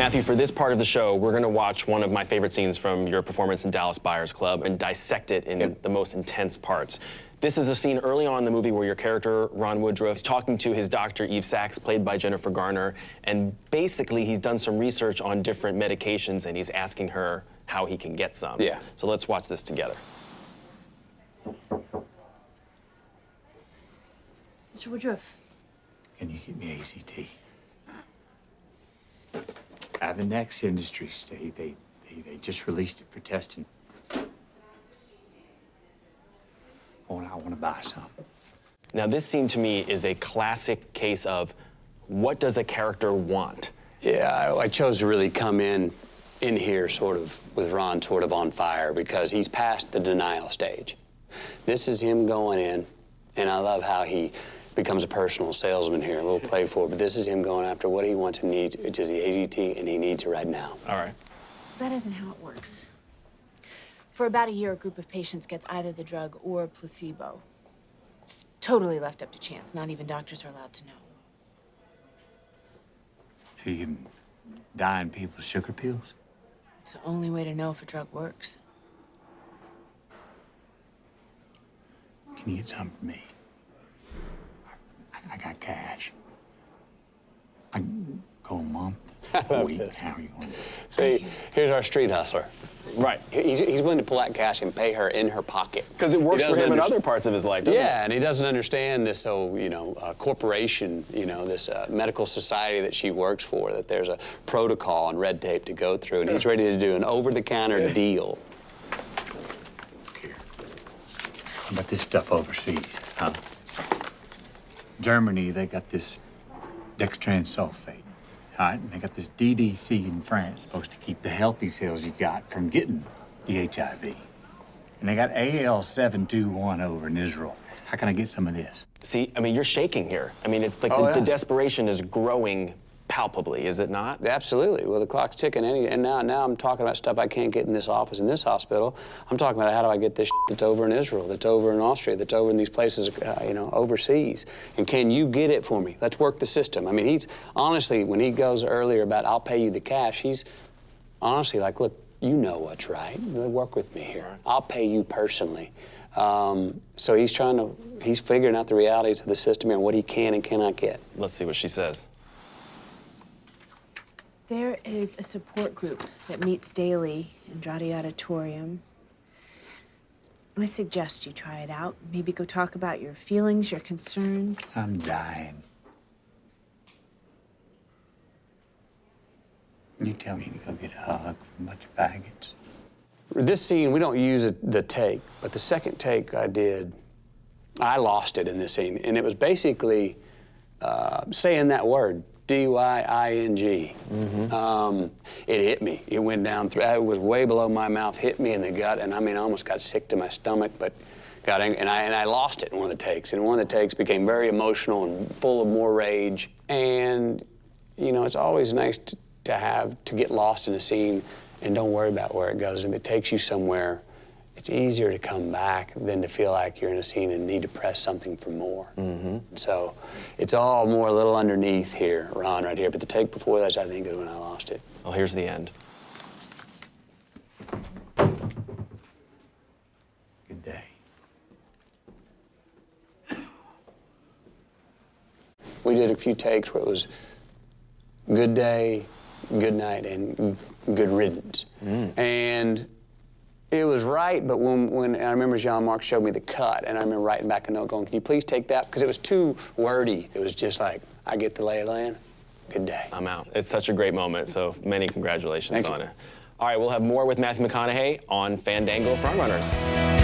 Matthew, for this part of the show, we're going to watch one of my favorite scenes from your performance in Dallas Buyers Club and dissect it in the most intense parts. This is a scene early on in the movie where your character, Ron Woodruff, is talking to his doctor, Eve Sachs, played by Jennifer Garner, and basically he's done some research on different medications and he's asking her how he can get some. Yeah. So let's watch this together. Mr. Woodruff. Can you get me ACT? Fandango Industries, they just released it for testing. Oh, and I want to buy some. Now, this scene to me is a classic case of what does a character want? Yeah, I chose to really come in here sort of with Ron sort of on fire because he's past the denial stage. This is him going in, and I love how he becomes a personal salesman here, a little playful, but this is him going after what he wants and needs, which is the AZT, and he needs it right now. All right. That isn't how it works. For about a year, a group of patients gets either the drug or a placebo. It's totally left up to chance. Not even doctors are allowed to know. So you can die in people's sugar pills? It's the only way to know if a drug works. Can you get some for me? I got cash. I can go a month, a week. How are you going to do it? See, here's our street hustler. Right. He's willing to pull out cash and pay her in her pocket. Because it works for him in other parts of his life, doesn't it? Yeah, and he doesn't understand this, corporation, this medical society that she works for, that there's a protocol and red tape to go through, and he's ready to do an over-the-counter deal. Here. How about this stuff overseas, huh? Germany, they got this dextran sulfate. All right, and they got this DDC in France, supposed to keep the healthy cells you got from getting the HIV. And they got AL721 over in Israel. How can I get some of this? See, I mean, you're shaking here. I mean, it's like the desperation is growing palpably, is it not? Absolutely. Well, the clock's ticking, and now I'm talking about stuff I can't get in this office, in this hospital. I'm talking about how do I get this that's over in Israel, that's over in Austria, that's over in these places, overseas. And can you get it for me? Let's work the system. I mean, he's honestly, when he goes earlier about I'll pay you the cash, he's honestly like, look, you know what's right. Work with me here. I'll pay you personally. So he's figuring out the realities of the system and what he can and cannot get. Let's see what she says. There is a support group that meets daily in Drati Auditorium. I suggest you try it out. Maybe go talk about your feelings, your concerns. I'm dying. You tell me to go get a hug from a bunch of faggots. This scene, we don't use the take, but the second take I did, I lost it in this scene. And it was basically saying that word, D-Y-I-N-G. It hit me. It went down through, it was way below my mouth, hit me in the gut, and I mean, I almost got sick to my stomach, but got angry, and I lost it in one of the takes. And one of the takes became very emotional and full of more rage. And, it's always nice to get lost in a scene and don't worry about where it goes. If it takes you somewhere, it's easier to come back than to feel like you're in a scene and need to press something for more. So it's all more a little underneath here, Ron, right here. But the take before that, I think, is when I lost it. Well, here's the end. Good day. We did a few takes where it was good day, good night, and good riddance. And it was right, but when I remember Jean-Marc showed me the cut, and I remember writing back a note going, can you please take that? Because it was too wordy. It was just like, I get the lay of the land, good day. I'm out. It's such a great moment, so many congratulations Thank on you. it. All right, we'll have more with Matthew McConaughey on Fandango FrontRunners.